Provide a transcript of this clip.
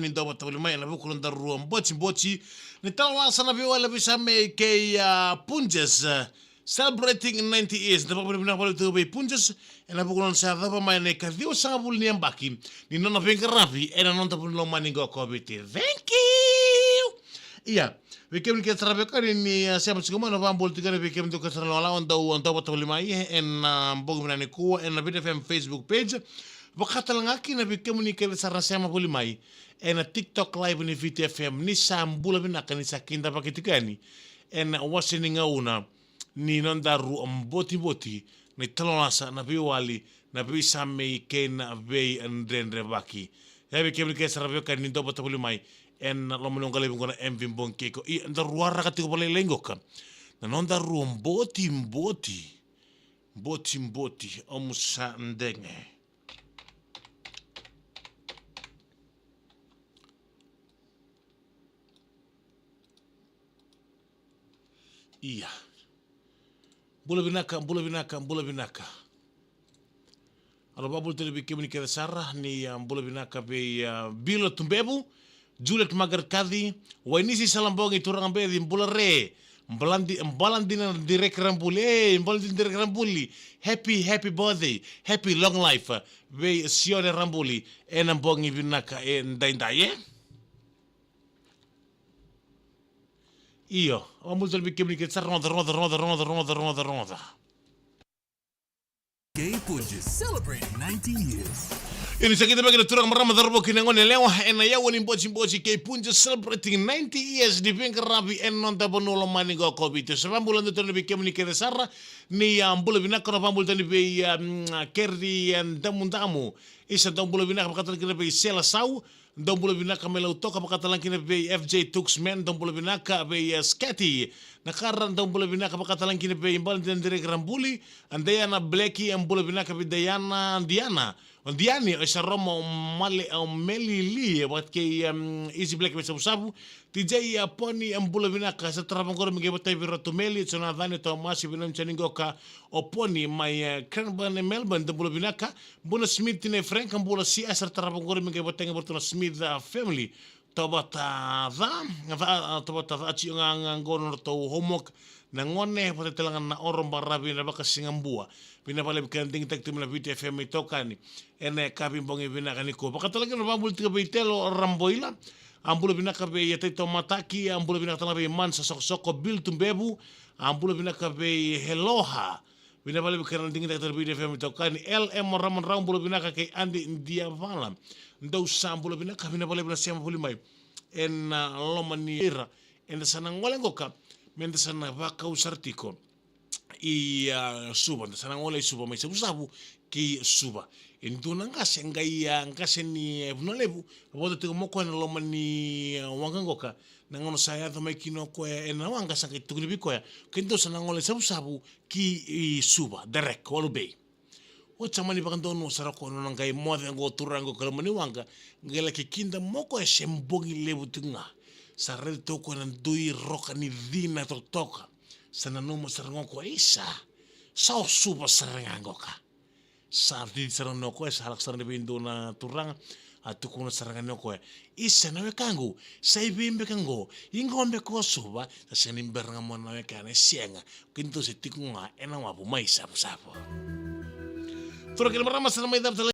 ni ndo batabuli mai na bukulon da ruam bochi ni tala sana bi wala bisa me ke Punjas celebrating 90 years da batabuli na balu be Punjas na bukulon sa da mai ne ka dio sa bul ni ambaki ni nona venga rapi e non ta lo mani go kobiti thank you iya wekem ke trabe kan ni siapa segala na bambol tiga wekem to kasar la on da batabuli mai en bogumna ni ko en na BDFM Facebook page. Wakata lang aki na bigkomunikate sa rasema puli mai na TikTok live ni VTFM ni sambula binaka ni sakinda pakitikani wasi ni ngauna ni nondaru boti ni talonasa na biwali na bisame kena bei ndendre baki ya bigkomunikate sa rabioka ni dobota puli mai lomonong kalibong ko na MV Bongkeko ndaruara katiko pala ilengoka na nondaru boti omusa ndenge. Iya. Bula binaka. Alo babul tele bikemni keda sarah ni bula binaka be Bilo Tumbebu, Juliet Magarkadi, Wainisi Salambongi turang be di bula re. Mbalandina direk rambuli, mbalandina direk rambuli. Happy birthday, happy long life. Be sione rambuli enambongi binaka ndai. Io, ho molto il bicchiere che sta roda. Gay Punjas celebrating 90 years. Ini sakit bagi turang marama darbo kinangon lewa en yawo ni bochi Gay Punjas celebrating 90 years di pinggir rabi en non ta bonolo mani go kobito. Sebab bulan itu lebih kemni ke sarra ni ambul binak kana pambul tani be kerdi en damu. Isa damu binak bakal kena be sela sau. Dom bula binaka mela utoka pakatalan kina be FJ Tuxman dom bula binaka be Sketty nakaran dom bula binaka pakatalan kina be imbal dan direk rambuli andayana Blacky ang bula binaka be Diani o Romo mali o melili wat ke Easy Black be sabu TJ poni ang bula binaka sa trabang ko mige batay biro to meli so na dani to masi binom chaningo ka o poni may Cranbourne Melbourne dom bula binaka buna Smith ne Frank ang bula si asar trabang ko mige batay borto Smith family tabata aci ngono to homok na ngone pati telangan na orom barabi na baka singambua pinapale bikanting tak timna VTFM itokani ene kabi bongi binakani ko baka talaga na bambul tiga bitelo ramboila ambulo binaka be yete to mataki ambulo binaka be mansa soko Bil Tumbebu ambulo binaka be Heloha binapale bikanting tak VTFM itokani LM Ramon Rambulo binaka kay Andi India Valam ndau sambulo binaka binapale binasiama puli mai en lomanira en sana ngolengoka mende sana vaka usartiko i suba sana ngole suba mai sabu ki suba en duna ngase ni vnolebu bodo te moko en lomani wangangoka nangono saya to mai kino ko en wanga sanga tukuni biko ya kendo sana ngole sabu ki suba direct kolbe o chamani bakandono sarako no ngai mode ngo turango kalmani wanga ngela ke kinda moko e sembongi lebu tunga sarre toko nan dui roka ni dina toka sana nomo sarango ko isa sao suba sarango ka sa di sarango ko sa halak sarang bindo na turang atu kuno sarango ko isa na kangu sai bimbe kango ingombe ko suba sa sinimber ngamo na kana sienga kinto se tikunga ena wabu mai sabu Turang kila marama sana may